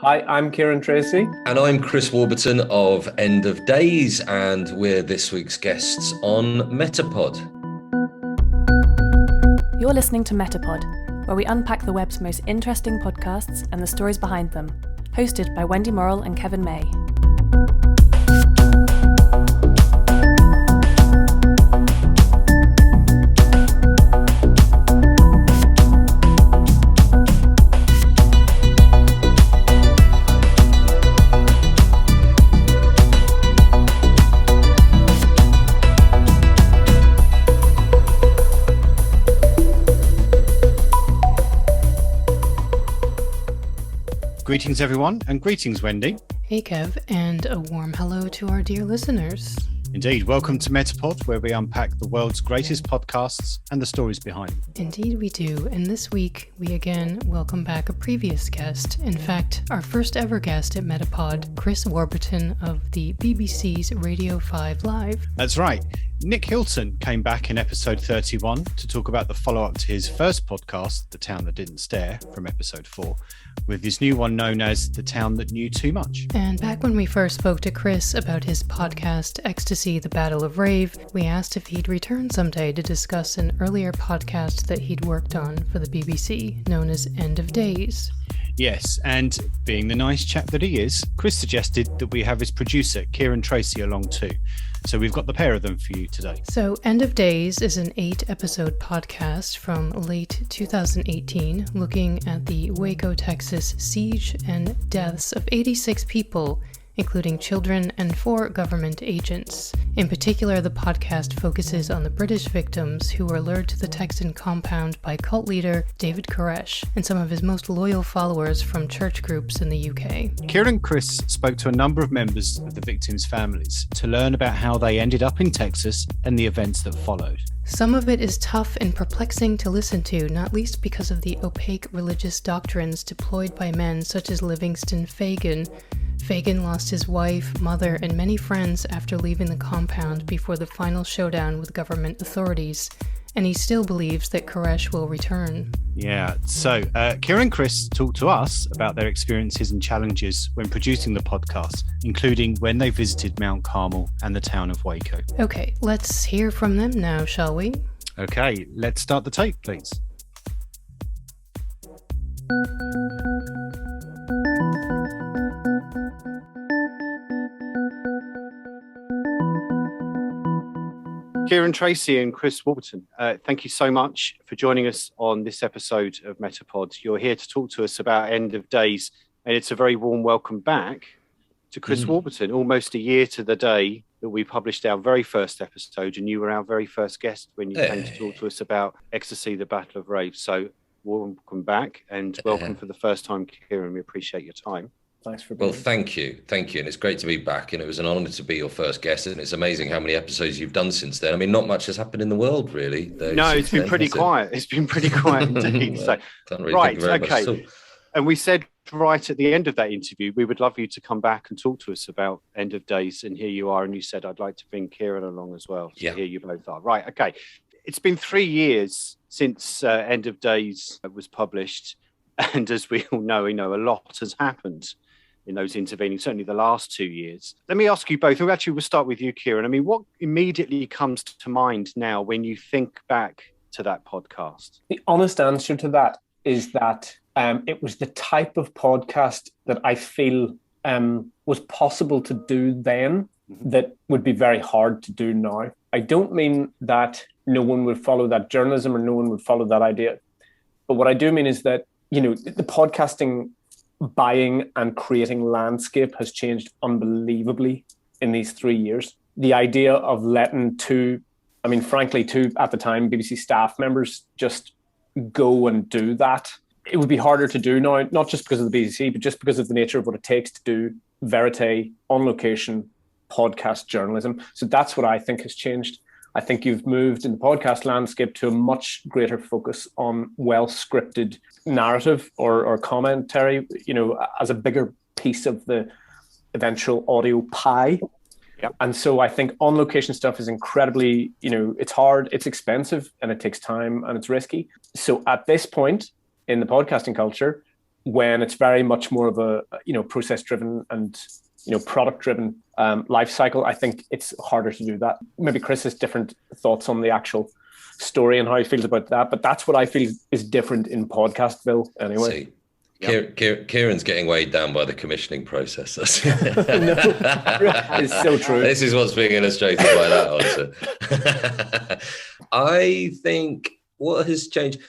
Hi, I'm Ciaran Tracey. And I'm Chris Warburton of End of Days, and we're this week's guests on MetaPod. You're listening to MetaPod, where we unpack the web's most interesting podcasts and the stories behind them. Hosted by Wendy Morrill and Kevin May. Greetings, everyone, and greetings, Wendy. Hey, Kev, and a warm hello to our dear listeners. Indeed, welcome to MetaPod, where we unpack the world's greatest podcasts and the stories behind them. Indeed we do, and this week we again welcome back a previous guest. In fact, our first ever guest at MetaPod, Chris Warburton of the BBC's Radio 5 Live. That's right. Nick Hilton came back in episode 31 to talk about the follow-up to his first podcast, The Town That Didn't Stare, from episode 4, with his new one known as The Town That Knew Too Much. And back when we first spoke to Chris about his podcast, Ecstasy, The Battle of Rave, we asked if he'd return someday to discuss an earlier podcast that he'd worked on for the BBC, known as End of Days. Yes, and being the nice chap that he is, Chris suggested that we have his producer, Ciaran Tracey, along too. So we've got the pair of them for you today. So End of Days is an 8-episode podcast from late 2018 looking at the Waco, Texas siege and deaths of 86 people, including children and 4 government agents. In particular, the podcast focuses on the British victims who were lured to the Texan compound by cult leader David Koresh and some of his most loyal followers from church groups in the UK. Ciaran and Chris spoke to a number of members of the victims' families to learn about how they ended up in Texas and the events that followed. Some of it is tough and perplexing to listen to, not least because of the opaque religious doctrines deployed by men such as Livingston Fagan. Fagan lost his wife, mother, and many friends after leaving the compound before the final showdown with government authorities, and he still believes that Koresh will return. Yeah, so Ciaran and Chris talked to us about their experiences and challenges when producing the podcast, including when they visited Mount Carmel and the town of Waco. Okay, let's hear from them now, shall we? Okay, let's start the tape, please. Ciaran Tracey and Chris Warburton, thank you so much for joining us on this episode of MetaPod. You're here to talk to us about End of Days, and it's a very warm welcome back to Chris Warburton, almost a year to the day that we published our very first episode, and you were our very first guest when you came to talk to us about Ecstasy, the Battle of Rave. So welcome back, and welcome for the first time, Ciaran. We appreciate your time. Thanks for being Well, thank you. And it's great to be back. And it was an honour to be your first guest. And it's amazing how many episodes you've done since then. I mean, not much has happened in the world, really. No, it's been pretty quiet. It's been pretty quiet indeed. Well, So, really right, okay. So, and we said right at the end of that interview, we would love you to come back and talk to us about End of Days. And here you are. And you said, I'd like to bring Ciaran along as well. So here you both are. Right, okay. It's been 3 years since End of Days was published. And as we all know, a lot has happened in those intervening, certainly the last 2 years. Let me ask you both, actually we'll start with you, Ciaran. I mean, what immediately comes to mind now when you think back to that podcast? The honest answer to that is that it was the type of podcast that I feel was possible to do then that would be very hard to do now. I don't mean that no one would follow that journalism or no one would follow that idea. But what I do mean is that, the podcasting buying and creating landscape has changed unbelievably in these 3 years. The idea of letting two at the time, BBC staff members just go and do that, it would be harder to do now, not just because of the BBC, but just because of the nature of what it takes to do verite, on location, podcast journalism. So that's what I think has changed. I think you've moved in the podcast landscape to a much greater focus on well-scripted narrative or commentary, as a bigger piece of the eventual audio pie. Yep. And so I think on-location stuff is incredibly, it's hard, it's expensive, and it takes time, and it's risky. So at this point in the podcasting culture, when it's very much more of a, process driven and, product driven life cycle, I think it's harder to do that. Maybe Chris has different thoughts on the actual story and how he feels about that, but that's what I feel is different in Podcastville anyway. See, Ciaran's getting weighed down by the commissioning process. It's so true. This is what's being illustrated by that answer. I think what has changed,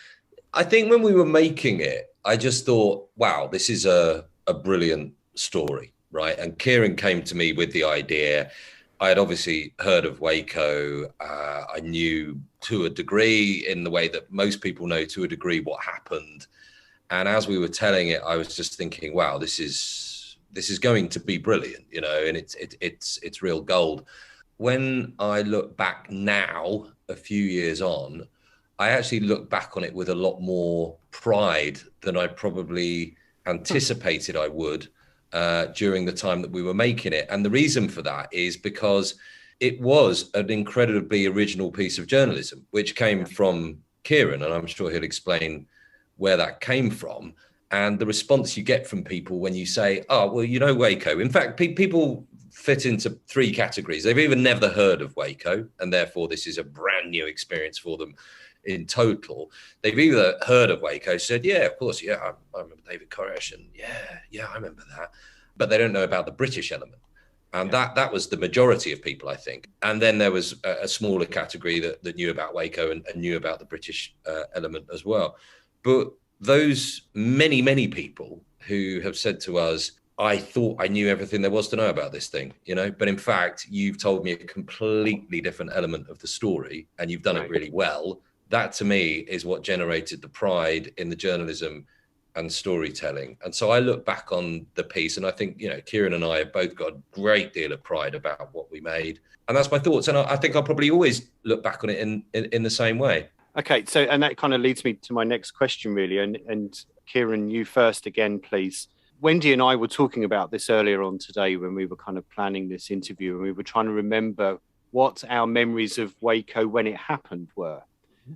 I think when we were making it, I just thought, wow, this is a brilliant story, right? And Ciaran came to me with the idea. I had obviously heard of Waco. I knew to a degree, in the way that most people know to a degree, what happened. And as we were telling it, I was just thinking, wow, this is going to be brilliant, and it's real gold. When I look back now, a few years on, I actually look back on it with a lot more pride than I probably anticipated I would during the time that we were making it. And the reason for that is because it was an incredibly original piece of journalism, which came from Ciaran, and I'm sure he'll explain where that came from. And the response you get from people when you say, oh, well, Waco. In fact, people fit into three categories. They've even never heard of Waco, and therefore this is a brand new experience for them in total. They've either heard of Waco, said, yeah, of course, yeah, I remember David Koresh, and yeah, I remember that. But they don't know about the British element. And that was the majority of people, I think. And then there was a smaller category that knew about Waco and knew about the British element as well. But those many, many people who have said to us, I thought I knew everything there was to know about this thing, but in fact, you've told me a completely different element of the story, and you've done it really well. That to me is what generated the pride in the journalism and storytelling. And so I look back on the piece, and I think, Ciaran and I have both got a great deal of pride about what we made. And that's my thoughts. And I think I'll probably always look back on it in the same way. Okay, so, and that kind of leads me to my next question, really. And Ciaran, you first again, please. Wendy and I were talking about this earlier on today when we were kind of planning this interview, and we were trying to remember what our memories of Waco when it happened were.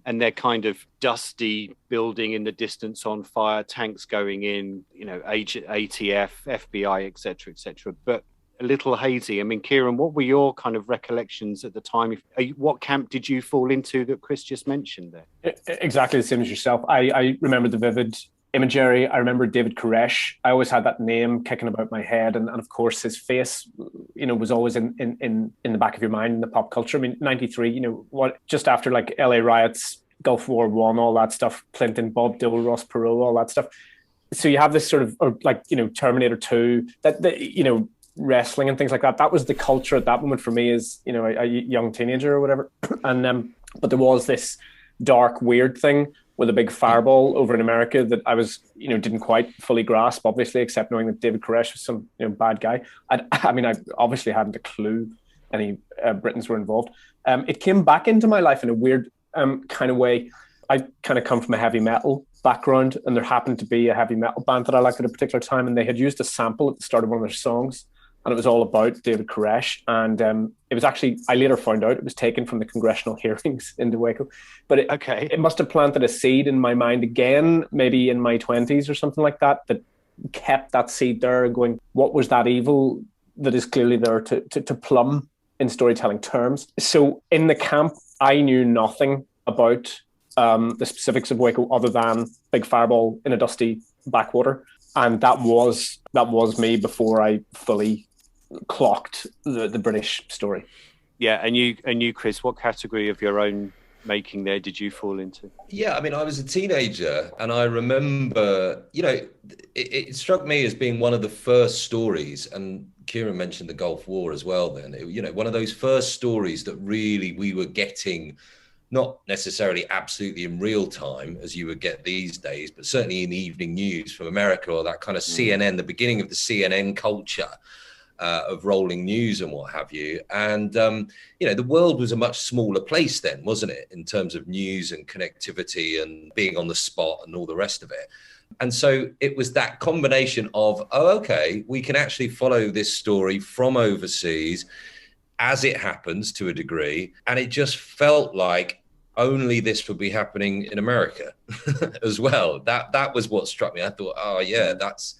And they're kind of dusty building in the distance on fire, tanks going in, ATF, FBI, et cetera, but a little hazy. I mean, Ciaran, what were your kind of recollections at the time? What camp did you fall into that Chris just mentioned there? Exactly the same as yourself. I remember the vivid imagery. I remember David Koresh. I always had that name kicking about my head. And of course, his face, was always in the back of your mind in the pop culture. I mean, 93, just after like LA riots, Gulf War I, all that stuff, Clinton, Bob Dole, Ross Perot, all that stuff. So you have this sort of, Terminator 2, that wrestling and things like that. That was the culture at that moment for me as, a young teenager or whatever. And, but there was this dark, weird thing with a big fireball over in America that I was, didn't quite fully grasp, obviously, except knowing that David Koresh was some bad guy. I obviously hadn't a clue any Britons were involved. It came back into my life in a weird kind of way. I kind of come from a heavy metal background, and there happened to be a heavy metal band that I liked at a particular time, and they had used a sample at the start of one of their songs, and it was all about David Koresh. And it was actually, I later found out, it was taken from the congressional hearings into Waco. But it must have planted a seed in my mind again, maybe in my 20s or something like that, that kept that seed there going, what was that evil that is clearly there to plumb in storytelling terms? So in the camp, I knew nothing about the specifics of Waco other than big fireball in a dusty backwater. And that was me before I fully clocked the British story. Yeah, and you, Chris, what category of your own making there did you fall into? Yeah, I mean, I was a teenager, and I remember, it struck me as being one of the first stories, and Ciaran mentioned the Gulf War as well then, one of those first stories that really we were getting, not necessarily absolutely in real time as you would get these days, but certainly in the evening news from America, or that kind of CNN, the beginning of the CNN culture of rolling news and what have you. And, the world was a much smaller place then, wasn't it? In terms of news and connectivity and being on the spot and all the rest of it. And so it was that combination of, we can actually follow this story from overseas as it happens to a degree. And it just felt like only this would be happening in America as well. That was what struck me. I thought, oh yeah, that's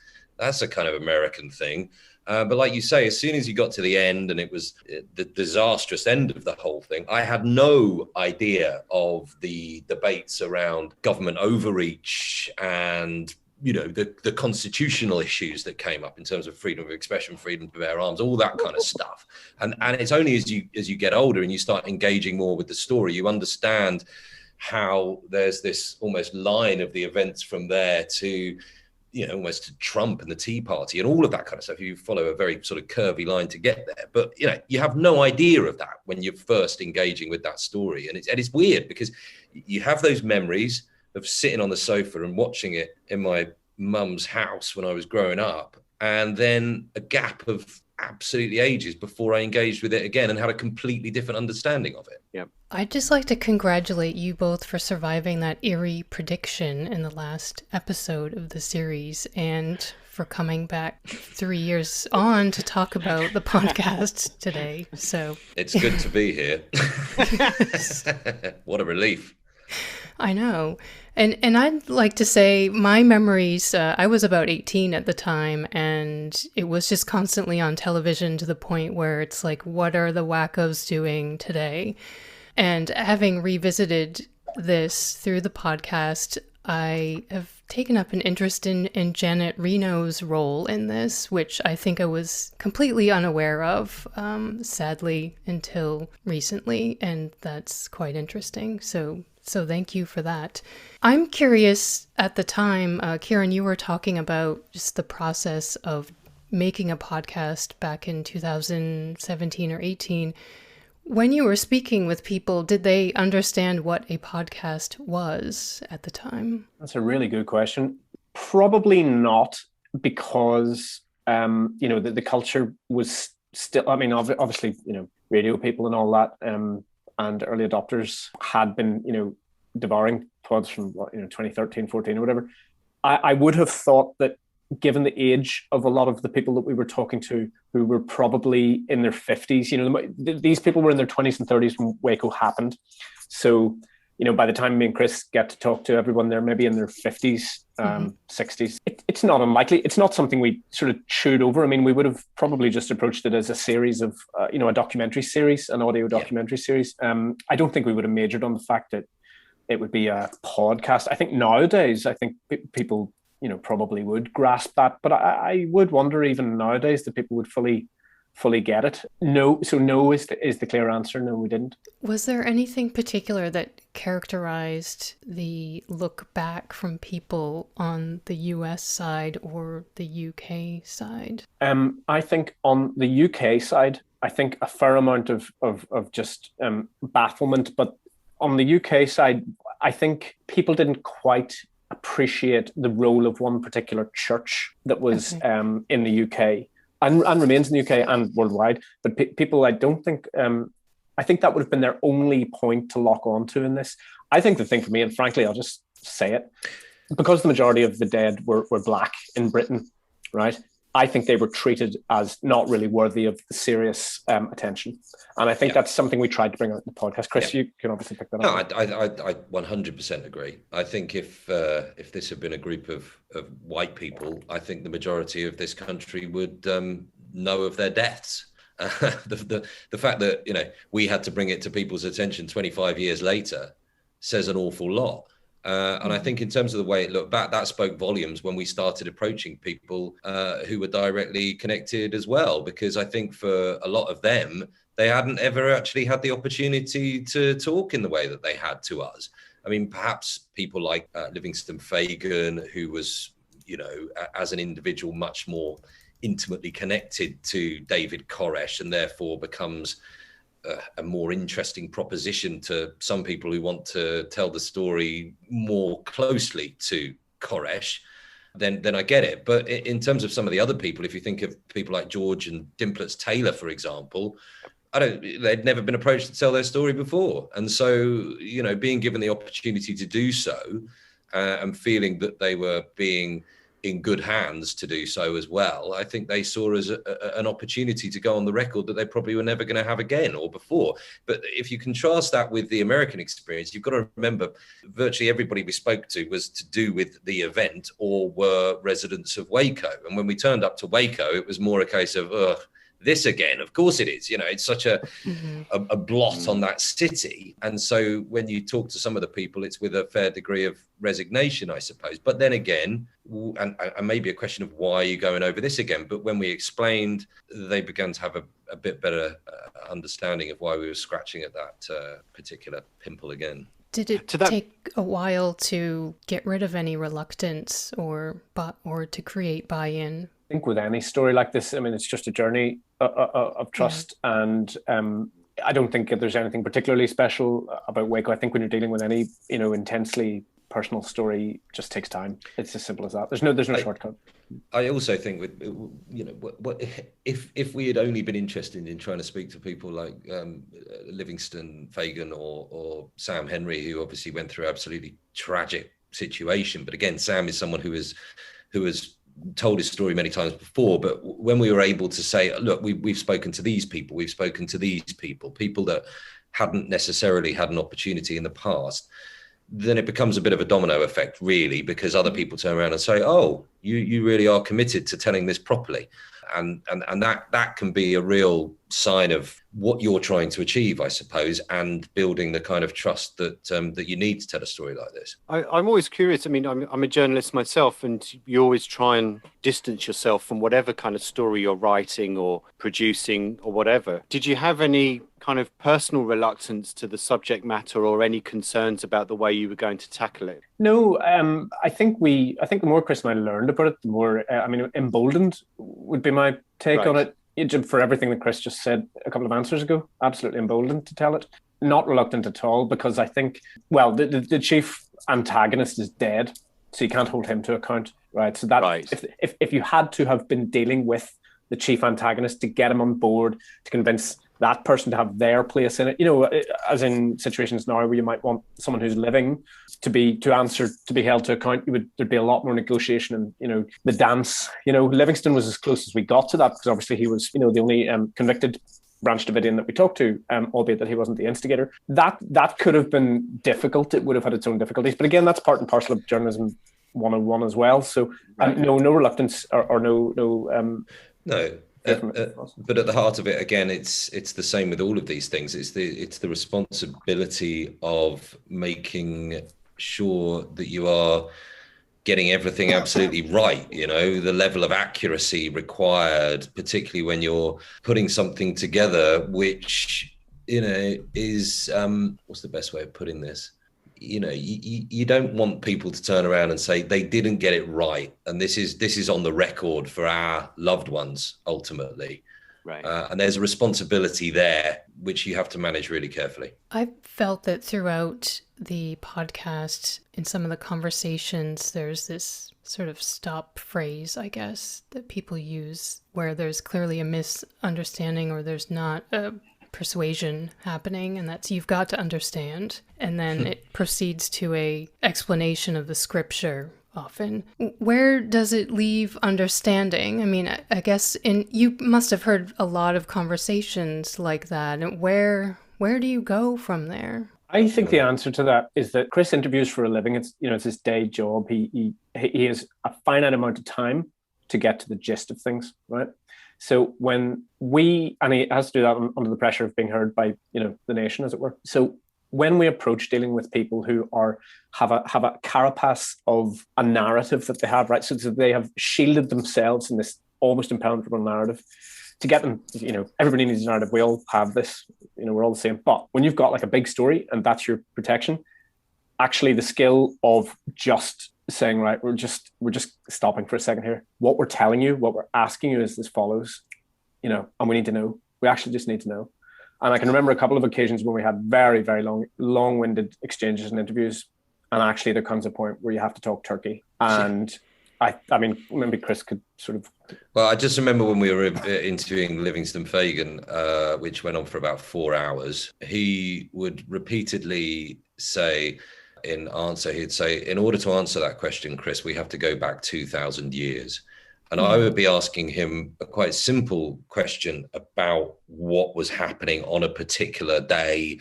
a kind of American thing. But like you say, as soon as you got to the end and it was the disastrous end of the whole thing, I had no idea of the debates around government overreach and, the constitutional issues that came up in terms of freedom of expression, freedom to bear arms, all that kind of stuff. And it's only as you get older and you start engaging more with the story, you understand how there's this almost line of the events from there to, almost to Trump and the Tea Party and all of that kind of stuff. You follow a very sort of curvy line to get there. But, you have no idea of that when you're first engaging with that story. And it's weird because you have those memories of sitting on the sofa and watching it in my mum's house when I was growing up, and then a gap of absolutely ages before I engaged with it again and had a completely different understanding of it. Yeah. I'd just like to congratulate you both for surviving that eerie prediction in the last episode of the series and for coming back 3 years on to talk about the podcast today. So it's good to be here. What a relief. I know. And I'd like to say my memories, I was about 18 at the time, and it was just constantly on television to the point where it's like, what are the wackos doing today? And having revisited this through the podcast, I have taken up an interest in Janet Reno's role in this, which I think I was completely unaware of, sadly, until recently, and that's quite interesting. So thank you for that. I'm curious, at the time, Ciaran, you were talking about just the process of making a podcast back in 2017 or 18. When you were speaking with people, did they understand what a podcast was at the time? That's a really good question. Probably not, because, the culture was still, obviously, radio people and all that, and early adopters had been, devouring pods from 2013, 14 or whatever. I would have thought that, given the age of a lot of the people that we were talking to, who were probably in their 50s, these people were in their 20s and 30s when Waco happened. So, by the time me and Chris get to talk to everyone, they're maybe in their 50s, 60s. It's not unlikely. It's not something we sort of chewed over. We would have probably just approached it as a series of, a documentary series, an audio documentary series. I don't think we would have majored on the fact that it would be a podcast. I think nowadays, people, probably would grasp that. But I would wonder, even nowadays, that people would fully get it. No. So no is the clear answer. No, we didn't. Was there anything particular that characterized the look back from people on the US side or the UK side? I think on the UK side, I think a fair amount of just bafflement. But on the UK side, I think people didn't quite appreciate the role of one particular church that was in the UK and remains in the UK and worldwide. But people, I don't think, I think that would have been their only point to lock onto in this. I think the thing for me, and frankly, I'll just say it, because the majority of the dead were black in Britain, right? I think they were treated as not really worthy of the serious attention. And I think that's something we tried to bring out in the podcast. Chris, you can obviously pick that up. No, I 100% agree. I think if this had been a group of white people, I think the majority of this country would know of their deaths. The fact that, we had to bring it to people's attention 25 years later says an awful lot. And I think in terms of the way it looked back, that spoke volumes when we started approaching people who were directly connected as well, because I think for a lot of them, they hadn't ever actually had the opportunity to talk in the way that they had to us. Perhaps people like Livingston Fagan, who was, as an individual, much more intimately connected to David Koresh, and therefore becomes a more interesting proposition to some people who want to tell the story more closely to Koresh, then I get it. But in terms of some of the other people, if you think of people like George and Dimplets Taylor, for example, they'd never been approached to tell their story before. And so, being given the opportunity to do so and feeling that they were being in good hands to do so as well. I think they saw as an opportunity to go on the record that they probably were never going to have again or before. But if you contrast that with the American experience, you've got to remember virtually everybody we spoke to was to do with the event or were residents of Waco. And when we turned up to Waco, it was more a case of, this again, of course it is. It's such a blot on that city. And so when you talk to some of the people, it's with a fair degree of resignation, I suppose. But then again, and maybe a question of why are you going over this again? But when we explained, they began to have a bit better understanding of why we were scratching at that particular pimple again. Did it take a while to get rid of any reluctance or to create buy-in? I think with any story like this, it's just a journey of trust. And I don't think there's anything particularly special about Waco. I think when you're dealing with any, intensely personal story, it just takes time. It's as simple as that. There's no shortcut. I also think with, if we had only been interested in trying to speak to people like Livingston, Fagan or Sam Henry, who obviously went through absolutely tragic situation. But again, Sam is someone who has told his story many times before, but when we were able to say, look, we've spoken to these people, people that hadn't necessarily had an opportunity in the past, then it becomes a bit of a domino effect, really, because other people turn around and say, oh, you really are committed to telling this properly. And that can be a real sign of what you're trying to achieve, I suppose, and building the kind of trust that you need to tell a story like this. I'm always curious. I'm a journalist myself, and you always try and distance yourself from whatever kind of story you're writing or producing or whatever. Did you have any kind of personal reluctance to the subject matter or any concerns about the way you were going to tackle it? No, I think the more Chris and I learned about it, the more, emboldened would be my take on it. For everything that Chris just said a couple of answers ago, absolutely emboldened to tell it. Not reluctant at all, because I think, the chief antagonist is dead, so you can't hold him to account, right? So that if you had to have been dealing with the chief antagonist to get him on board, to convince that person to have their place in it, as in situations now where you might want someone who's living to be held to account, there'd be a lot more negotiation and, the dance. Livingston was as close as we got to that, because obviously he was, the only convicted Branch Davidian that we talked to, albeit that he wasn't the instigator. That could have been difficult. It would have had its own difficulties. But again, that's part and parcel of journalism 101 as well. So no reluctance or no. But at the heart of it, again, it's the same with all of these things. It's the responsibility of making sure that you are getting everything absolutely right. The level of accuracy required, particularly when you're putting something together, which is what's the best way of putting this? You don't want people to turn around and say they didn't get it right, and this is on the record for our loved ones ultimately. Right. And there's a responsibility there which you have to manage really carefully. I felt that throughout the podcast, in some of the conversations, there's this sort of stop phrase, I guess, that people use where there's clearly a misunderstanding or there's not a persuasion happening, and that's you've got to understand, and then it proceeds to a explanation of the scripture often. Where does it leave understanding? I guess you must have heard a lot of conversations like that, and where do you go from there? I think the answer to that is that Chris interviews for a living. It's his day job. He has a finite amount of time to get to the gist of things, right? So and he has to do that under the pressure of being heard by, the nation, as it were. So when we approach dealing with people who have a carapace of a narrative that they have, right? So they have shielded themselves in this almost impenetrable narrative. To get them, everybody needs a narrative. We all have this, we're all the same. But when you've got like a big story and that's your protection, actually the skill of just saying, right, we're just stopping for a second here. What we're telling you, what we're asking you is this follows, and we need to know. We actually just need to know. And I can remember a couple of occasions when we had very, very long-winded exchanges and interviews. And actually there comes a point where you have to talk turkey. And maybe Chris could sort of... Well, I just remember when we were interviewing Livingston Fagan, which went on for about 4 hours, he would repeatedly say, in answer, he'd say, in order to answer that question, Chris, we have to go back 2,000 years. And I would be asking him a quite simple question about what was happening on a particular day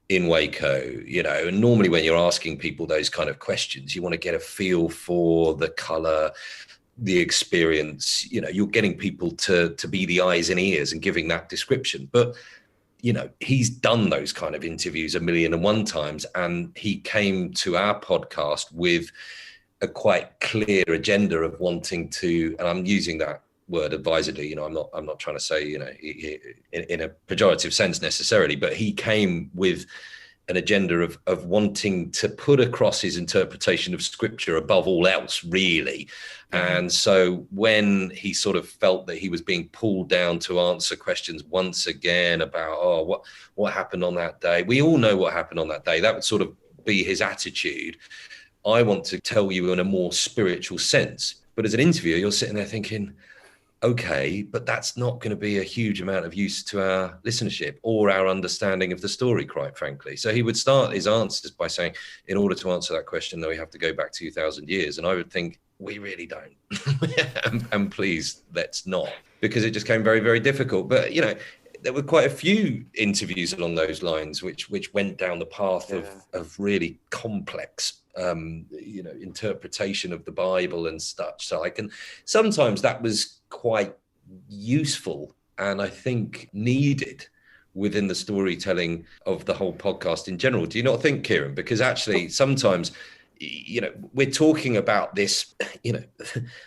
in Waco, you know. And normally when you're asking people those kind of questions, you want to get a feel for the color, the experience, you know, you're getting people to be the eyes and ears and giving that description. But, you know, he's done those kind of interviews 1,000,001 times, and he came to our podcast with a quite clear agenda of wanting to, and I'm using that word advisedly, you know, I'm not trying to say, you know, in a pejorative sense necessarily, but he came with an agenda of wanting to put across his interpretation of scripture above all else, really. And so when he sort of felt that he was being pulled down to answer questions once again about, what happened on that day? We all know what happened on that day. That would sort of be his attitude. I want to tell you in a more spiritual sense. But as an interviewer, you're sitting there thinking, okay, but that's not going to be a huge amount of use to our listenership or our understanding of the story, quite frankly. So he would start his answers by saying, in order to answer that question, though, we have to go back 2,000 years. And I would think, we really don't. and please, let's not, because it just came very, very difficult. But, you know, there were quite a few interviews along those lines, which went down the path of really complex, you know, interpretation of the Bible and such. So sometimes that was quite useful and I think needed within the storytelling of the whole podcast in general. Do you not think, Ciaran? Because actually sometimes, you know, we're talking about this, you know,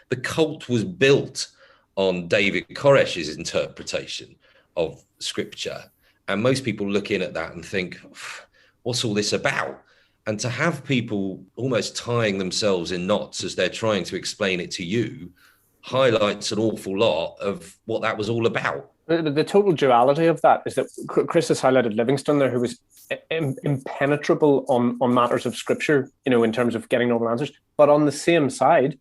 the cult was built on David Koresh's interpretation of scripture. And most people look in at that and think, what's all this about? And to have people almost tying themselves in knots as they're trying to explain it to you highlights an awful lot of what that was all about. The total duality of that is that Chris has highlighted Livingstone there, who was impenetrable on matters of scripture, you know, in terms of getting normal answers. But on the same side,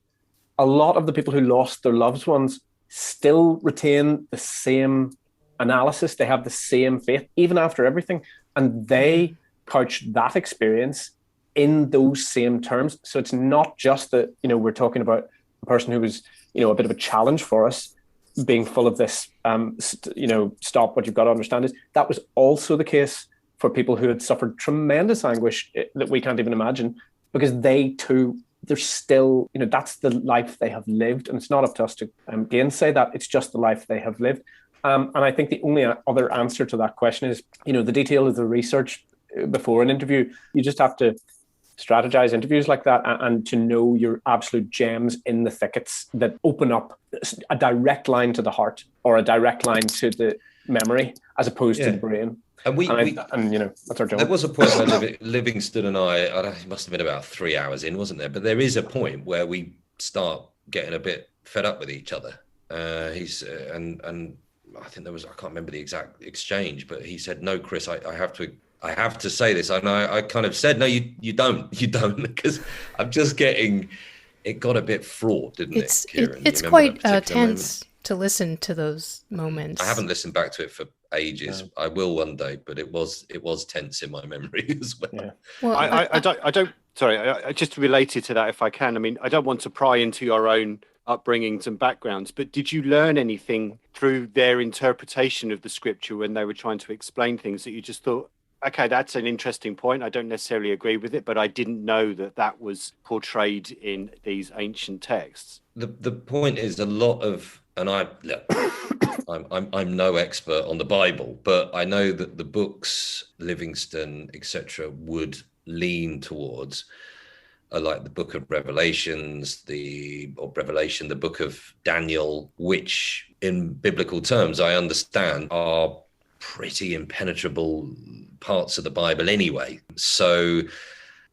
a lot of the people who lost their loved ones still retain the same analysis. They have the same faith, even after everything. And they couch that experience in those same terms. So it's not just that, you know, we're talking about a person who was, you know, a bit of a challenge for us, being full of this, you know, stop, what you've got to understand is that was also the case for people who had suffered tremendous anguish that we can't even imagine, because they too, they're still, you know, that's the life they have lived. And it's not up to us to gainsay that. It's just the life they have lived. And I think the only other answer to that question is, you know, the detail of the research before an interview. You just have to strategize interviews like that and to know your absolute gems in the thickets that open up a direct line to the heart or a direct line to the memory as opposed to the brain. And you know, that's our job. There was a point where Livingstone and I it must have been about 3 hours in, wasn't there? But there is a point where we start getting a bit fed up with each other. And I think there was, I can't remember the exact exchange, but he said, "No, Chris, I have to say this." And I kind of said, "No, you don't, because I'm just getting." It got a bit fraught, didn't it, Ciaran? It's quite tense to listen to those moments. I haven't listened back to it for ages. No. I will one day, but it was tense in my memory as well. Yeah. Well, I don't. Sorry, I just related to that, if I can. I mean, I don't want to pry into your own upbringings and backgrounds, but did you learn anything through their interpretation of the scripture when they were trying to explain things that you just thought, okay, that's an interesting point, I don't necessarily agree with it, but I didn't know that was portrayed in these ancient texts? The point is a lot of, and I'm no expert on the Bible, but I know that the books, Livingstone, etc., would lean towards like the book of Revelations, the book of Daniel, which in biblical terms, I understand are pretty impenetrable parts of the Bible anyway. So,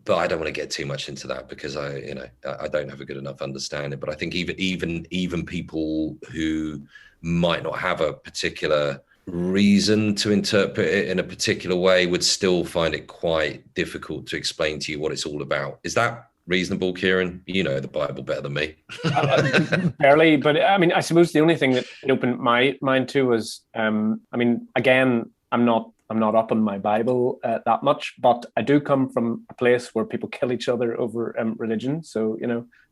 but I don't want to get too much into that because I don't have a good enough understanding. But I think even people who might not have a particular reason to interpret it in a particular way would still find it quite difficult to explain to you what it's all about. Is that reasonable, Ciaran? You know the Bible better than me. Barely, but I mean, I suppose the only thing that opened my mind to was, I mean, again, I'm not I'm not up on my Bible that much, but I do come from a place where people kill each other over religion. So,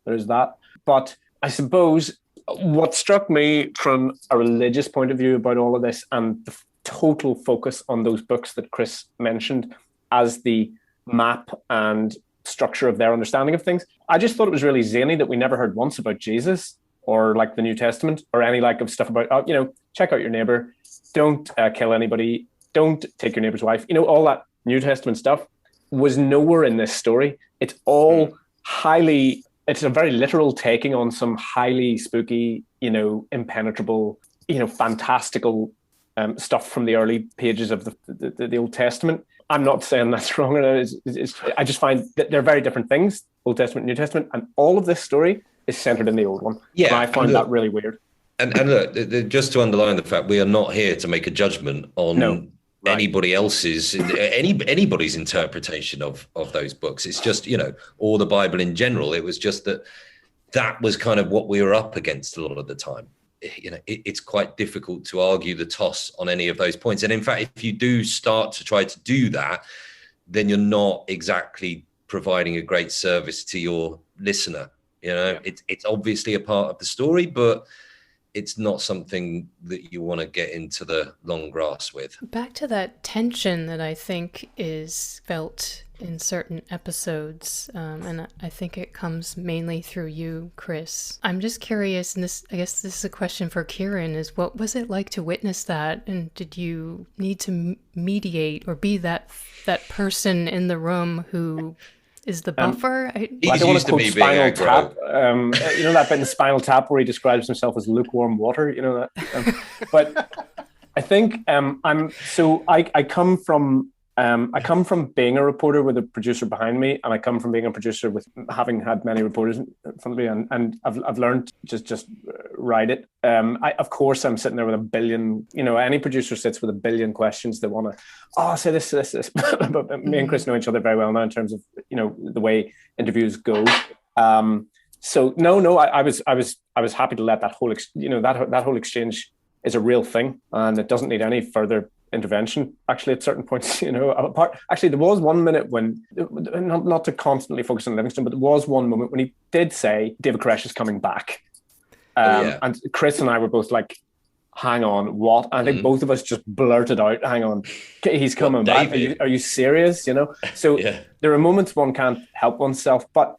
there's that. But I suppose what struck me from a religious point of view about all of this, and the total focus on those books that Chris mentioned as the map and structure of their understanding of things, I just thought it was really zany that we never heard once about Jesus or like the New Testament or any like of stuff about, check out your neighbor, don't kill anybody, don't take your neighbor's wife. All that New Testament stuff was nowhere in this story. It's all it's a very literal taking on some highly spooky, impenetrable, fantastical stuff from the early pages of the Old Testament. I'm not saying that's wrong. I just find that they're very different things, Old Testament, New Testament, and all of this story is centered in the old one. Yeah, and I find that really weird. And look, just to underline the fact, we are not here to make a judgment on anybody else's, anybody's interpretation of those books. It's just, or the Bible in general. It was just that was kind of what we were up against a lot of the time. It's quite difficult to argue the toss on any of those points. And in fact, if you do start to try to do that, then you're not exactly providing a great service to your listener. It's obviously a part of the story, but it's not something that you want to get into the long grass with. Back to that tension that I think is felt in certain episodes, and I think it comes mainly through you, Chris. I'm just curious, and I guess this is a question for Ciaran, is what was it like to witness that? And did you need to mediate or be that person in the room who is the buffer? I don't want to quote Spinal Tap. That bit in Spinal Tap where he describes himself as lukewarm water. That. But I think I come from being a reporter with a producer behind me, and I come from being a producer with having had many reporters in front of me, and I've learned just write it. Of course, I'm sitting there with a billion. Any producer sits with a billion questions they want to. Say this. But me and Chris know each other very well now in terms of the way interviews go. So no, I was happy to let that whole that whole exchange is a real thing, and it doesn't need any further intervention. Actually, at certain points, actually, there was one minute when, not to constantly focus on Livingston, but there was one moment when he did say David Koresh is coming back, and Chris and I were both like, "Hang on, what?" I think both of us just blurted out, "Hang on, he's coming back. Are you serious?" So there are moments one can't help oneself, but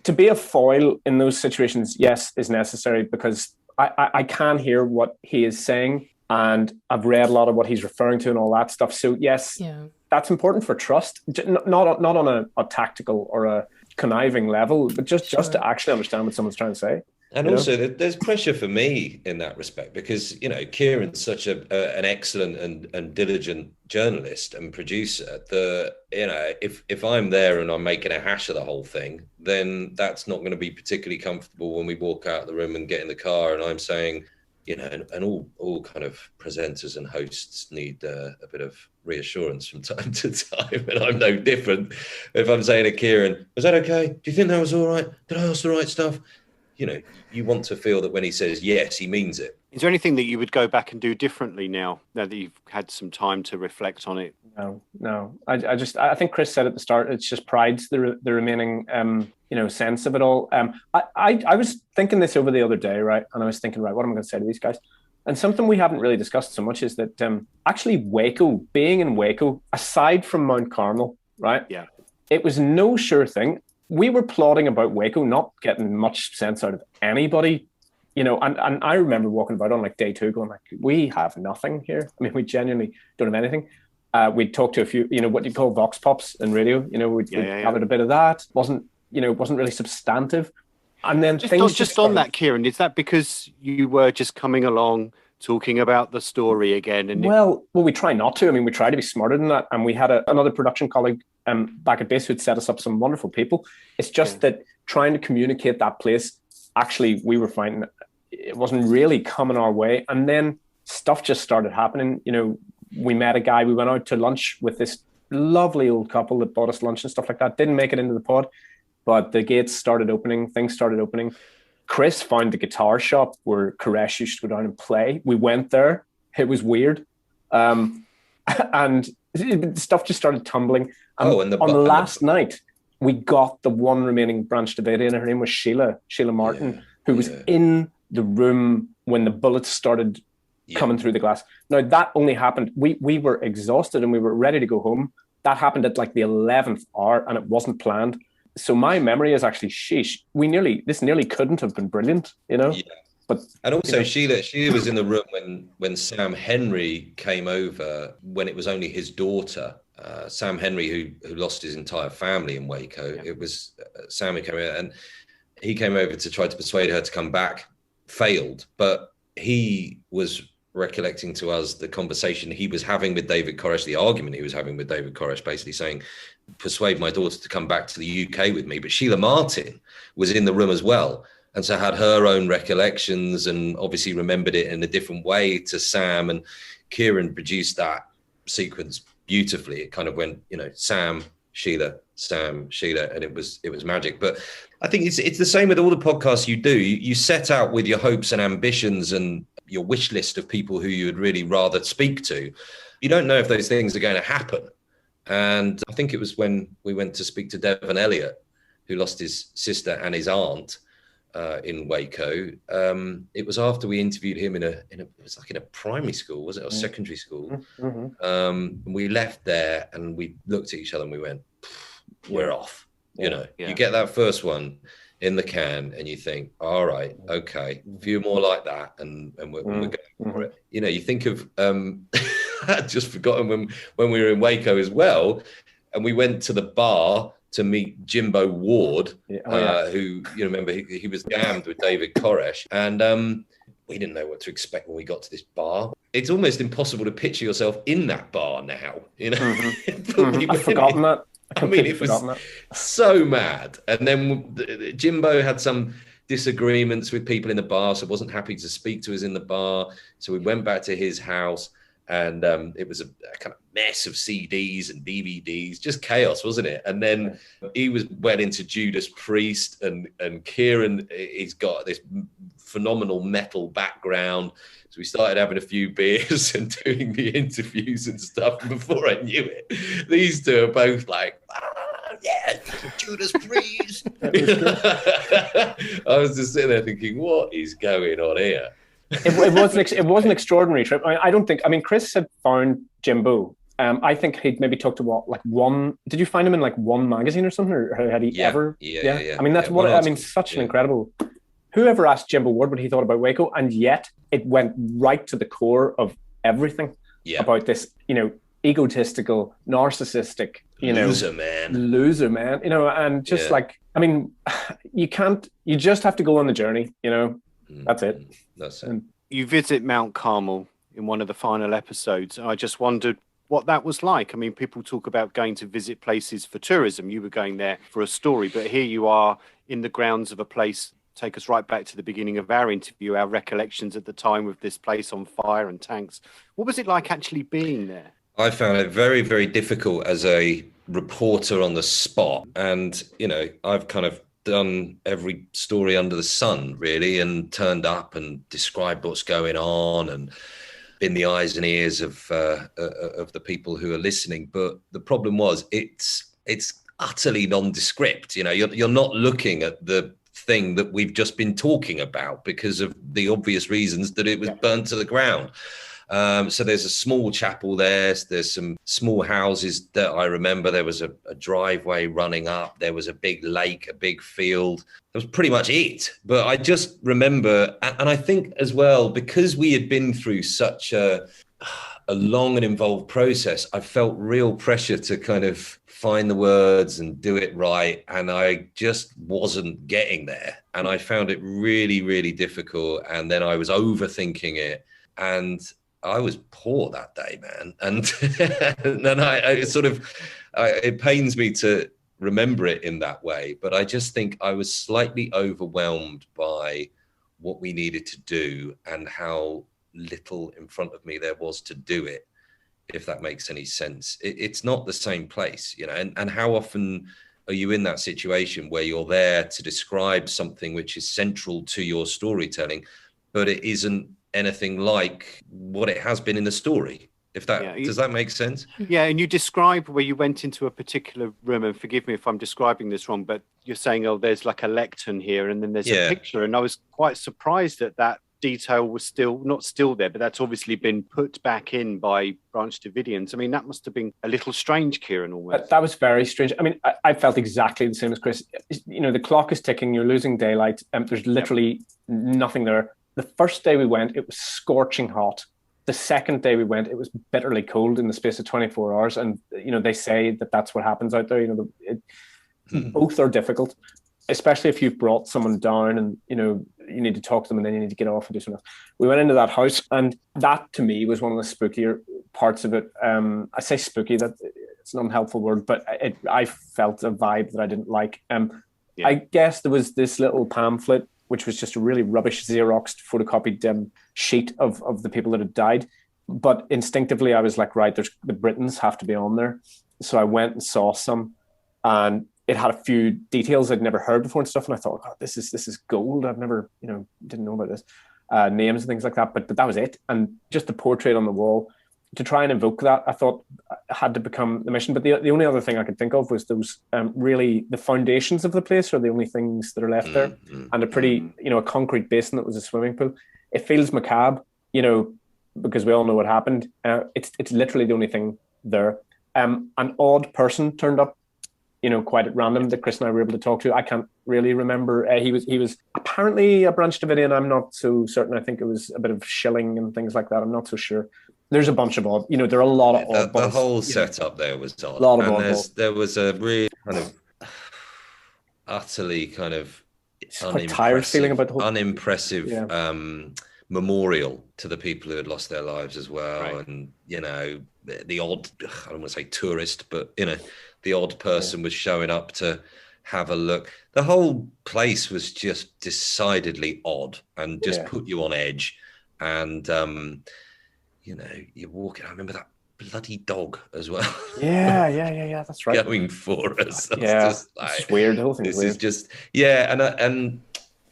to be a foil in those situations, yes, is necessary, because I can hear what he is saying. And I've read a lot of what he's referring to and all that stuff. So yes, that's important for trust, not on a tactical or a conniving level, but just to actually understand what someone's trying to say. And also, there's pressure for me in that respect, because Ciaran's such an excellent and diligent journalist and producer that if I'm there and I'm making a hash of the whole thing, then that's not going to be particularly comfortable when we walk out of the room and get in the car and I'm saying, and all kind of presenters and hosts need a bit of reassurance from time to time. And I'm no different. If I'm saying to Ciaran, "Was that okay? Do you think that was all right? Did I ask the right stuff?" You want to feel that when he says yes, he means it. Is there anything that you would go back and do differently now that you've had some time to reflect on it? No. I think Chris said at the start, it's just pride's the remaining sense of it all. I was thinking this over the other day, right? And I was thinking, right, what am I going to say to these guys? And something we haven't really discussed so much is that actually being in Waco, aside from Mount Carmel, right? Yeah. It was no sure thing. We were plotting about Waco, not getting much sense out of anybody, and I remember walking about on like day 2 going like, we have nothing here. I mean, we genuinely don't have anything. We'd talked to a few, what you call vox pops in radio, we'd gathered a bit of that. Wasn't really substantive. And then just on that, Ciaran, is that because you were just coming along talking about the story again? And well, we try not to. I mean, we try to be smarter than that. And we had another production colleague back at base who'd set us up some wonderful people. It's just that trying to communicate that place, actually, we were finding it wasn't really coming our way. And then stuff just started happening. We met a guy, we went out to lunch with this lovely old couple that bought us lunch and stuff like that. Didn't make it into the pod, but the gates started opening, things started opening. Chris found the guitar shop where Koresh used to go down and play. We went there. It was weird. and stuff just started tumbling. And and on the last night, we got the one remaining Branch Davidian. Her name was Sheila Martin, who was in the room when the bullets started coming through the glass. Now, that only happened, we were exhausted and we were ready to go home. That happened at like the 11th hour, and it wasn't planned. So my memory is actually, this nearly couldn't have been brilliant, you know? Yeah. But, and also, Sheila was in the room when Sam Henry came over, when it was only his daughter. Sam Henry, who lost his entire family in Waco. Yeah. It was Sam who came over, and he came over to try to persuade her to come back, failed. But he was recollecting to us the conversation he was having with David Koresh, the argument he was having with David Koresh, basically saying, persuade my daughter to come back to the UK with me. But Sheila Martin was in the room as well, and so had her own recollections and obviously remembered it in a different way to Sam. And Ciaran produced that sequence beautifully. It kind of went, Sam, Sheila, and it was magic. But I think it's the same with all the podcasts you do. You set out with your hopes and ambitions and your wish list of people who you would really rather speak to. You don't know if those things are going to happen. And I think it was when we went to speak to Devon Elliott, who lost his sister and his aunt in Waco. It was after we interviewed him it was like in a primary school, was it, or secondary school? Mm-hmm. We left there and we looked at each other and we went, we're off. You get that first one in the can and you think, all right, okay, a few more like that and we're going for it. You think of I'd just forgotten when we were in Waco as well, and we went to the bar to meet Jimbo Ward, who, remember, he was damned with David Koresh, and we didn't know what to expect when we got to this bar. It's almost impossible to picture yourself in that bar now, I've forgotten that. It was so mad. And then Jimbo had some disagreements with people in the bar, so wasn't happy to speak to us in the bar. So we went back to his house, and it was a kind of mess of CDs and DVDs, just chaos, wasn't it? And then he was well into Judas Priest, and Ciaran, he's got this phenomenal metal background. So we started having a few beers and doing the interviews and stuff. And before I knew it, these two are both like, Judas Priest. I was just sitting there thinking, what is going on here? It was an extraordinary trip. I don't think. Chris had found Jimbo. I think he'd maybe talked to one. Did you find him in one magazine or something, or had he ever? Yeah. That's such an incredible. Whoever asked Jimbo Ward what he thought about Waco, and yet it went right to the core of everything about this, egotistical, narcissistic, loser man, and just you just have to go on the journey, That's it. That's it. You visit Mount Carmel in one of the final episodes. I just wondered what that was like. People talk about going to visit places for tourism. You were going there for a story, but here you are in the grounds of a place. Take us right back to the beginning of our interview, our recollections at the time with this place on fire and tanks. What was it like actually being there? I found it very, very difficult as a reporter on the spot. And, I've kind of done every story under the sun, really, and turned up and described what's going on and been the eyes and ears of the people who are listening. But the problem was it's utterly nondescript. You're not looking at the thing that we've just been talking about because of the obvious reasons that it was burnt to the ground. So there's a small chapel there's some small houses that I remember. There was a driveway running up, there was a big lake, a big field. That was pretty much it. But I just remember, and I think as well, because we had been through such a long and involved process, I felt real pressure to kind of find the words and do it right. And I just wasn't getting there. And I found it really, really difficult. And then I was overthinking it. And I was poor that day, man. And then it pains me to remember it in that way. But I just think I was slightly overwhelmed by what we needed to do and how little in front of me there was to do it, if that makes any sense. It's not the same place, and how often are you in that situation where you're there to describe something which is central to your storytelling, but it isn't anything like what it has been in the story, Does that make sense? Yeah, and you describe where you went into a particular room, and forgive me if I'm describing this wrong, but you're saying, oh, there's like a lectern here, and then there's a picture, and I was quite surprised that detail was not still there, but that's obviously been put back in by Branch Davidians. I mean, that must have been a little strange, Ciaran, almost. That was very strange. I mean, I felt exactly the same as Chris. You know, the clock is ticking, you're losing daylight, and there's literally nothing there. The first day we went, it was scorching hot. The second day we went, it was bitterly cold in the space of 24 hours. And, you know, they say that that's what happens out there. You know, both are difficult, especially if you've brought someone down and, you know, you need to talk to them and then you need to get off and do something else. We went into that house, and that to me was one of the spookier parts of it. I say spooky, that it's an unhelpful word, but I felt a vibe that I didn't like. I guess there was this little pamphlet, which was just a really rubbish Xeroxed photocopied sheet of the people that had died. But instinctively, I was like, right, the Britons have to be on there. So I went and saw some, and it had a few details I'd never heard before and stuff. And I thought, oh, this is gold. I've never, you know, didn't know about this. Names and things like that. But that was it. And just the portrait on the wall, to try and evoke that, I thought had to become the mission. But the only other thing I could think of was those really the foundations of the place are the only things that are left there, and a pretty, you know, a concrete basin that was a swimming pool. It feels macabre, you know, because we all know what happened. It's literally the only thing there. An odd person turned up, you know, quite at random that Chris and I were able to talk to. I can't really remember. He was apparently a Branch Davidian. I'm not so certain. I think it was a bit of shilling and things like that. I'm not so sure. There's a bunch of odd, you know, there are a lot of odd. The whole setup there was odd. A lot of odd. There was a really kind of utterly kind of quite tired feeling about the whole unimpressive memorial to the people who had lost their lives as well. Right. And, you know, the odd, I don't want to say tourist, but, you know, the odd person was showing up to have a look. The whole place was just decidedly odd and just put you on edge. And, you know, you're walking, I remember that bloody dog as well. Yeah, that's right. Going for us. Just like, it's weird. The whole thing is weird. Is just, and I don't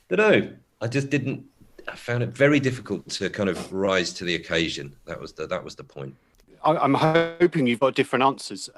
know, I found it very difficult to kind of rise to the occasion. That was the point. I'm hoping you've got different answers.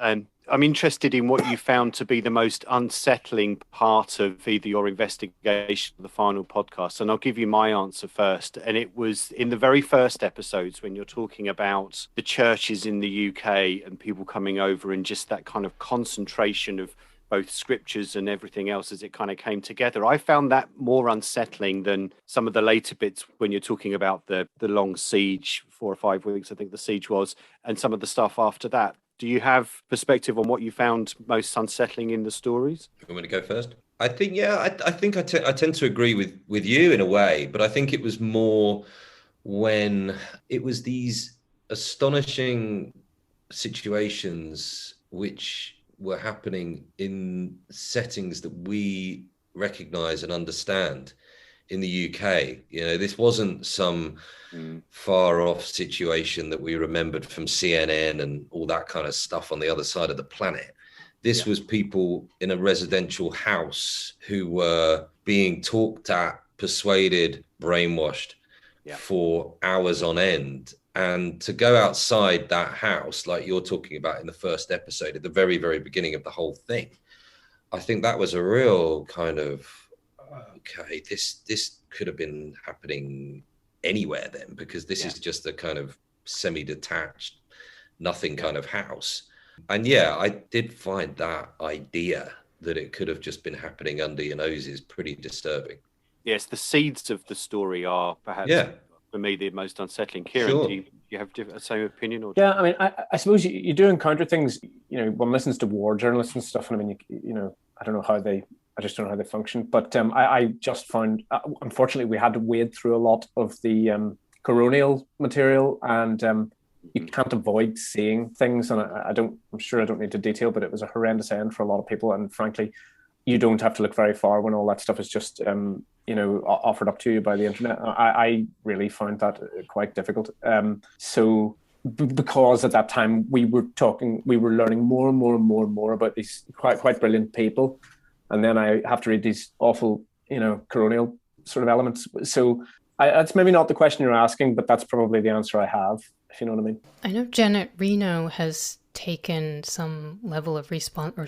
I'm interested in what you found to be the most unsettling part of either your investigation or the final podcast. And I'll give you my answer first. And it was in the very first episodes when you're talking about the churches in the UK and people coming over and just that kind of concentration of both scriptures and everything else as it kind of came together. I found that more unsettling than some of the later bits when you're talking about the long siege, 4 or 5 weeks, I think the siege was, and some of the stuff after that. Do you have perspective on what you found most unsettling in the stories? You want me to go first? I think, I think I tend to agree with you in a way, but I think it was more when it was these astonishing situations which were happening in settings that we recognize and understand in the UK. You know, this wasn't some far off situation that we remembered from CNN and all that kind of stuff on the other side of the planet. This was people in a residential house who were being talked at, persuaded, brainwashed for hours on end. And to go outside that house, like you're talking about in the first episode, at the very, very beginning of the whole thing, I think that was a real kind of, okay, this could have been happening anywhere then, because this is just a kind of semi-detached, nothing kind of house. And I did find that idea that it could have just been happening under your noses pretty disturbing. Yes, the seeds of the story are perhaps... for me, the most unsettling. Ciaran, sure. do you have the same opinion? Or I mean, I suppose you do encounter things, you know, one listens to war journalists and stuff, and I mean, you know, I just don't know how they function, but I just found, unfortunately, we had to wade through a lot of the coronial material, and you can't avoid seeing things, and I'm sure I don't need to detail, but it was a horrendous end for a lot of people, and frankly, you don't have to look very far when all that stuff is just, you know, offered up to you by the internet. I really found that quite difficult. So because at that time we were learning more and more and more and more about these quite brilliant people. And then I have to read these awful, you know, coronial sort of elements. So That's maybe not the question you're asking, but that's probably the answer I have, if you know what I mean. I know Janet Reno has taken some level of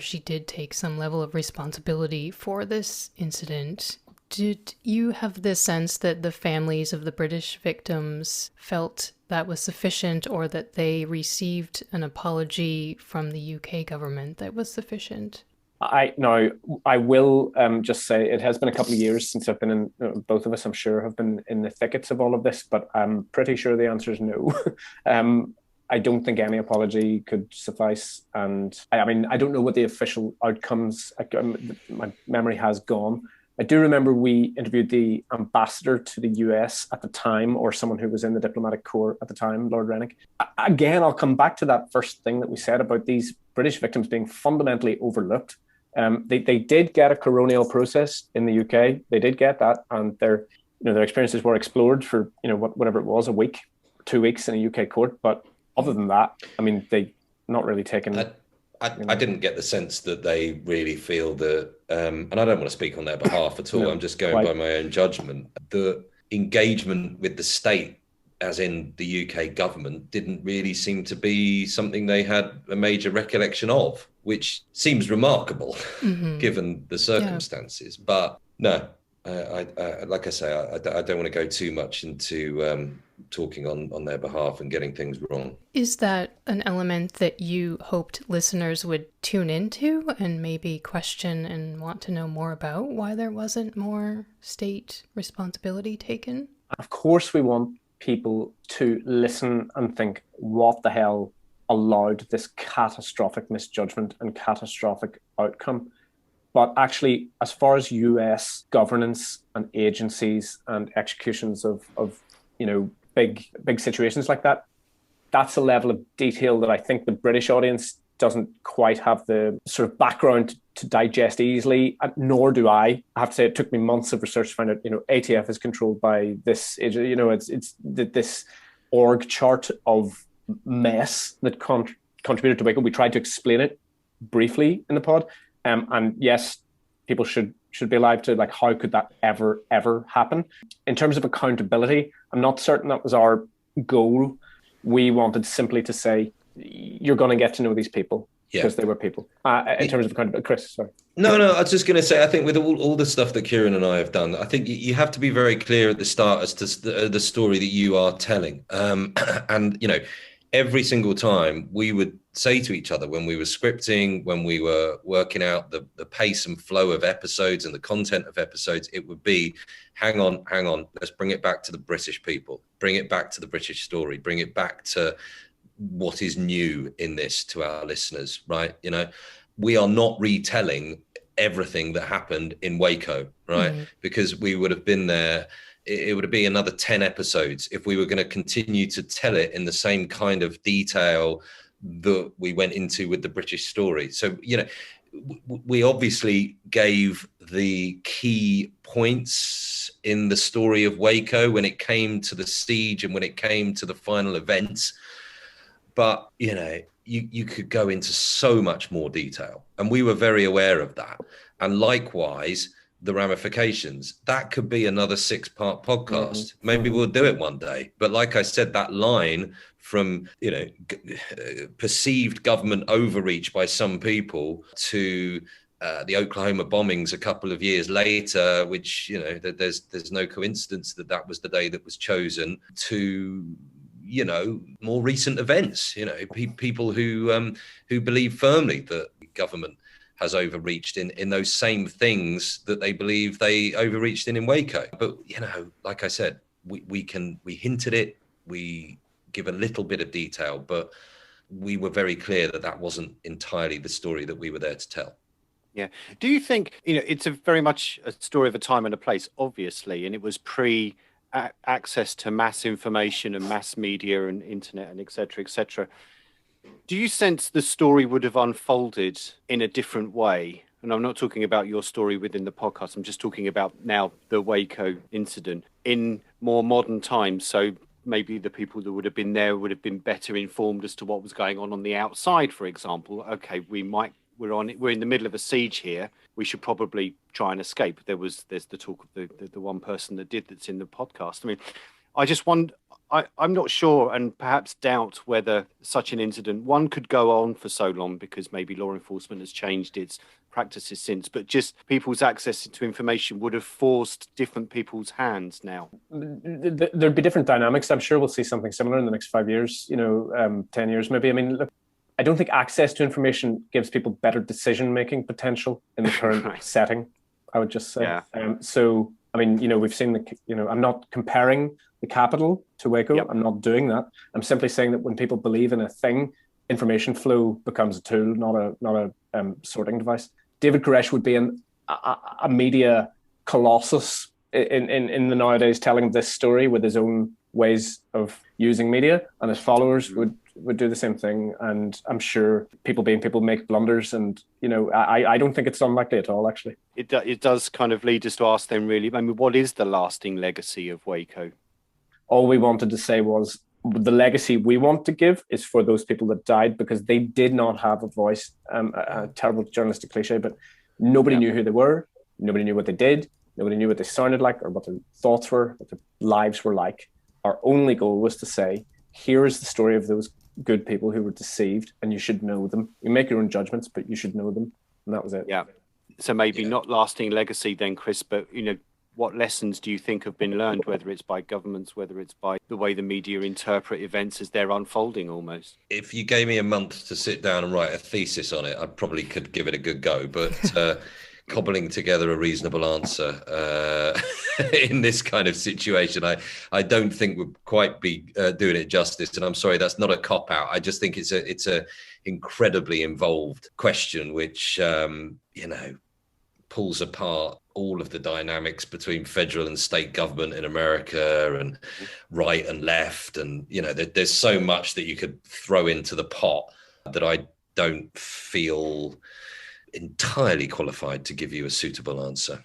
she did take some level of responsibility for this incident. Did you have the sense that the families of the British victims felt that was sufficient, or that they received an apology from the UK government that was sufficient? I will just say it has been a couple of years since I've been in, both of us, I'm sure, have been in the thickets of all of this, but I'm pretty sure the answer is no. I don't think any apology could suffice. And I mean, I don't know what the official outcomes, my memory has gone. I do remember we interviewed the ambassador to the US at the time, or someone who was in the diplomatic corps at the time, Lord Rennick. Again, I'll come back to that first thing that we said about these British victims being fundamentally overlooked. They did get a coronial process in the UK. They did get that, and their experiences were explored for whatever it was, a week, 2 weeks in a UK court. But other than that, I mean, they not really taken. I didn't get the sense that they really feel that, and I don't want to speak on their behalf at all. No, I'm just going by my own judgment. The engagement with the state, as in the UK government, didn't really seem to be something they had a major recollection of, which seems remarkable given the circumstances. Yeah. But no, I like I say, I don't want to go too much into talking on their behalf and getting things wrong. Is that an element that you hoped listeners would tune into and maybe question and want to know more about, why there wasn't more state responsibility taken? Of course we want people to listen and think, what the hell allowed this catastrophic misjudgment and catastrophic outcome? But actually, as far as US governance and agencies and executions of big situations like that, that's a level of detail that I think the British audience doesn't quite have the sort of background to digest easily, nor do I. I have to say it took me months of research to find out, ATF is controlled by this, it's this org chart of mess that contributed to Waco. We tried to explain it briefly in the pod. And yes, people should be alive to, like, how could that ever happen? In terms of accountability, I'm not certain that was our goal. We wanted simply to say, you're going to get to know these people because they were people. In terms of accountability, Chris, sorry. No, I was just going to say, I think with all the stuff that Ciaran and I have done, I think you have to be very clear at the start as to the story that you are telling. And, every single time we would say to each other when we were scripting, when we were working out the pace and flow of episodes and the content of episodes, it would be, hang on, let's bring it back to the British people, bring it back to the British story, bring it back to what is new in this to our listeners, right? We are not retelling everything that happened in Waco, right? Because we would have been there. It would be another 10 episodes if we were going to continue to tell it in the same kind of detail that we went into with the British story. So, we obviously gave the key points in the story of Waco when it came to the siege and when it came to the final events. But, you could go into so much more detail, and we were very aware of that. And likewise, the ramifications, that could be another 6-part podcast. Maybe we'll do it one day. But like I said, that line from, perceived government overreach by some people to the Oklahoma bombings a couple of years later, which, there's no coincidence that was the day that was chosen, to, more recent events, people who believe firmly that government has overreached in those same things that they believe they overreached in Waco. But, like I said, we hinted it, we give a little bit of detail, but we were very clear that wasn't entirely the story that we were there to tell. Yeah. Do you think, it's a very much a story of a time and a place, obviously, and it was access to mass information and mass media and internet and et cetera. Do you sense the story would have unfolded in a different way? And I'm not talking about your story within the podcast. I'm just talking about now the Waco incident in more modern times. So maybe the people that would have been there would have been better informed as to what was going on the outside, for example. Okay, we might we're in the middle of a siege here. We should probably try and escape. There's the talk of the one person that's in the podcast. I mean, I just wonder. I'm not sure, and perhaps doubt whether such an incident could go on for so long because maybe law enforcement has changed its practices since, but just people's access to information would have forced different people's hands now. There'd be different dynamics. I'm sure we'll see something similar in the next 5 years, 10 years maybe. I mean, look, I don't think access to information gives people better decision-making potential in the current right. setting, I would just say. Yeah. So, I mean, we've seen I'm not comparing the Capitol to Waco. Yep. I'm not doing that. I'm simply saying that when people believe in a thing, information flow becomes a tool, not a sorting device. David Koresh would be a media colossus in the nowadays telling this story with his own ways of using media, and his followers would do the same thing. And I'm sure people make blunders, and I don't think it's unlikely at all, actually. It does kind of lead us to ask then, really, I mean, what is the lasting legacy of Waco? All we wanted to say was the legacy we want to give is for those people that died, because they did not have a voice. A terrible journalistic cliche, but nobody knew who they were. Nobody knew what they did. Nobody knew what they sounded like or what their thoughts were, what their lives were like. Our only goal was to say, here is the story of those good people who were deceived, and you should know them. You make your own judgments, but you should know them. And that was it. Yeah. So maybe not lasting legacy then, Chris, but, what lessons do you think have been learned, whether it's by governments, whether it's by the way the media interpret events as they're unfolding almost? If you gave me a month to sit down and write a thesis on it, I probably could give it a good go. But cobbling together a reasonable answer in this kind of situation, I don't think would quite be doing it justice. And I'm sorry, that's not a cop-out. I just think it's a incredibly involved question, which, pulls apart all of the dynamics between federal and state government in America, and right and left. And, there's so much that you could throw into the pot that I don't feel entirely qualified to give you a suitable answer.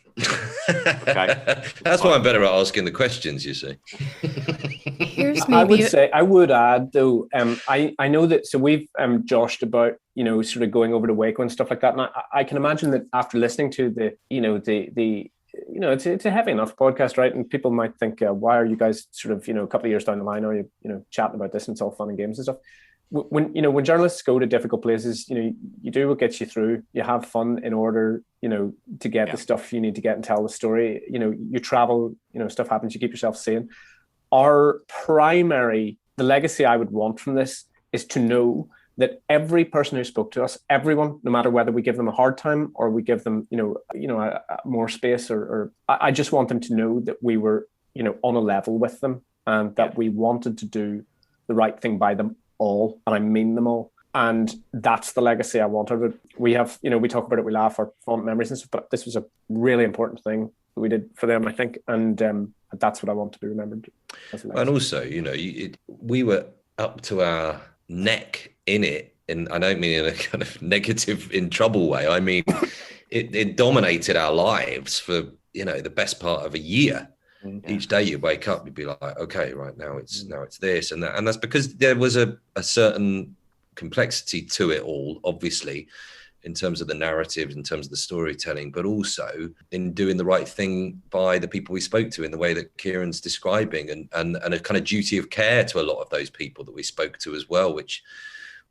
Okay. That's why I'm better at asking the questions, you see. I would add though, I know that, so we've joshed about, sort of going over to Waco and stuff like that. And I can imagine that after listening to it's a heavy enough podcast, right? And people might think, why are you guys sort of, a couple of years down the line, are you, chatting about this, and it's all fun and games and stuff. When journalists go to difficult places, you do what gets you through. You have fun in order, to get the stuff you need to get and tell the story. You travel, stuff happens, you keep yourself sane. The legacy I would want from this is to know that every person who spoke to us, everyone, no matter whether we give them a hard time or we give them, more space, or I just want them to know that we were, on a level with them, and that we wanted to do the right thing by them all, and I mean them all. And that's the legacy I wanted. We have, we talk about it, we laugh, our fond memories and stuff, but this was a really important thing that we did for them, I think. And that's what I want to be remembered as a legacy. And also, we were up to our neck in it, and I don't mean in a kind of negative, in trouble way. I mean, it dominated our lives for, the best part of a year. Each day you wake up, you'd be like, okay, right, now it's this and that. And that's because there was a certain complexity to it all, obviously, in terms of the narrative, in terms of the storytelling, but also in doing the right thing by the people we spoke to in the way that Ciaran's describing, and a kind of duty of care to a lot of those people that we spoke to as well, which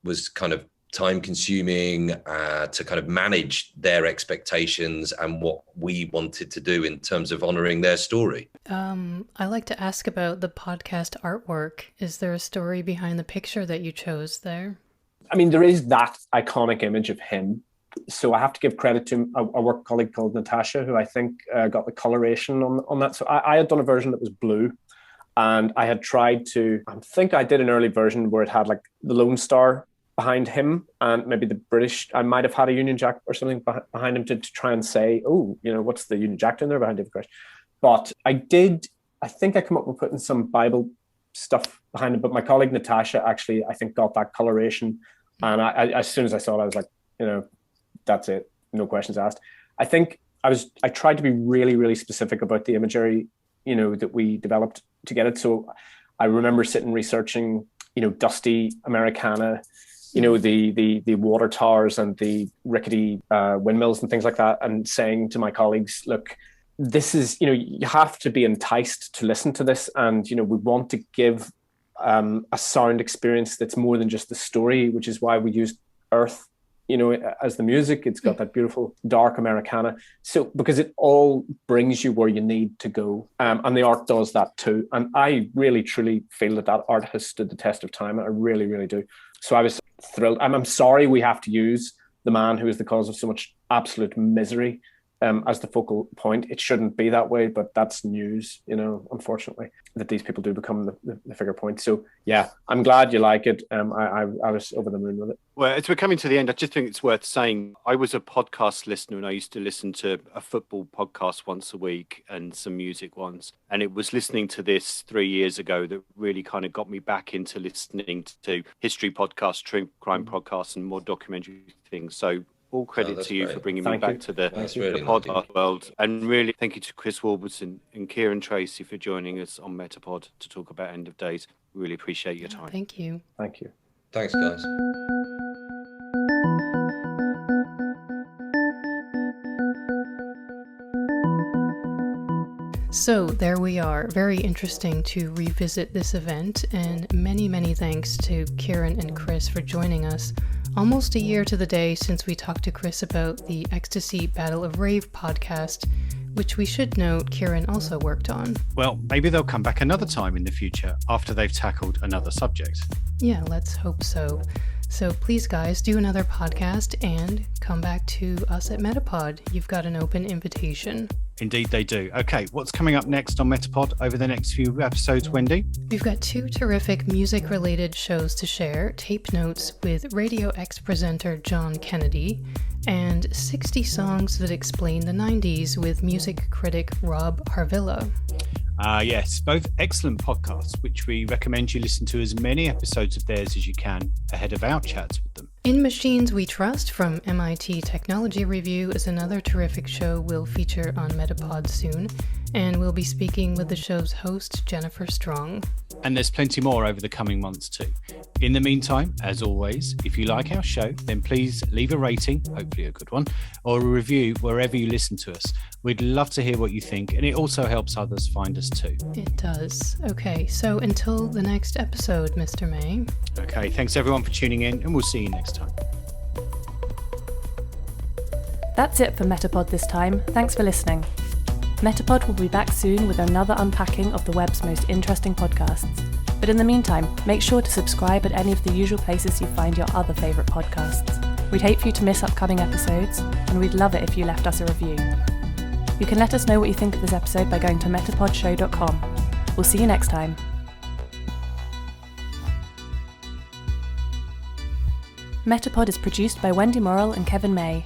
was kind of time consuming to kind of manage their expectations and what we wanted to do in terms of honoring their story. I like to ask about the podcast artwork. Is there a story behind the picture that you chose there? I mean, there is that iconic image of him. So I have to give credit to a work colleague called Natasha, who I think got the coloration on that. So I had done a version that was blue, and I had tried to, I think I did an early version where it had like the Lone Star behind him, and maybe the British, I might have had a Union Jack or something behind him to try and say, what's the Union Jack doing there behind David Koresh? But I think I come up with putting some Bible stuff behind him, but my colleague Natasha actually, I think, got that coloration. And I as soon as I saw it, I was like, that's it, no questions asked. I think I tried to be really, really specific about the imagery, that we developed to get it. So I remember sitting researching, dusty Americana, you know, the water towers and the rickety windmills and things like that, and saying to my colleagues, look, this is, you know, you have to be enticed to listen to this, and, you know, we want to give a sound experience that's more than just the story, which is why we used Earth, you know, as the music. It's got that beautiful dark Americana. So because it all brings you where you need to go, and the art does that too. And I really truly feel that art has stood the test of time. I really, really do. So I was thrilled. I'm sorry we have to use the man who is the cause of so much absolute misery as the focal point. It shouldn't be that way, but that's news, you know, unfortunately, that these people do become the figure point. So yeah, I'm glad you like it. I was over the moon with it. Well, as we're coming to the end, I just think it's worth saying I was a podcast listener, and I used to listen to a football podcast once a week and some music once. And it was listening to this 3 years ago that really kind of got me back into listening to history podcasts, true crime podcasts, and more documentary things. So all credit to you for bringing me back to the podcast world. And really thank you to Chris Warburton and Ciaran Tracey for joining us on MetaPod to talk about End of Days. Really appreciate your time. Thank you. Thank you. Thanks, guys. So there we are. Very interesting to revisit this event, and many, many thanks to Ciaran and Chris for joining us. Almost a year to the day since we talked to Chris about the Ecstasy Battle of Rave podcast, which we should note Ciaran also worked on. Well, maybe they'll come back another time in the future after they've tackled another subject. Yeah, let's hope so. So please, guys, do another podcast and come back to us at MetaPod. You've got an open invitation. Indeed they do. Okay, what's coming up next on MetaPod over the next few episodes, Wendy? We've got 2 terrific music-related shows to share, Tape Notes with Radio X presenter John Kennedy, and 60 Songs That Explain the 90s with music critic Rob Harvilla. Yes, both excellent podcasts, which we recommend you listen to as many episodes of theirs as you can ahead of our chats with them. In Machines We Trust from MIT Technology Review is another terrific show we'll feature on MetaPod soon, and we'll be speaking with the show's host, Jennifer Strong. And there's plenty more over the coming months too. In the meantime, as always, if you like our show, then please leave a rating, hopefully a good one, or a review wherever you listen to us. We'd love to hear what you think, and it also helps others find us too. It does. Okay, so until the next episode, Mr. May. Okay, thanks everyone for tuning in, and we'll see you next time. That's it for MetaPod this time. Thanks for listening. MetaPod will be back soon with another unpacking of the web's most interesting podcasts. But in the meantime, make sure to subscribe at any of the usual places you find your other favourite podcasts. We'd hate for you to miss upcoming episodes, and we'd love it if you left us a review. You can let us know what you think of this episode by going to metapodshow.com. We'll see you next time. MetaPod is produced by Wendy Morrill and Kevin May.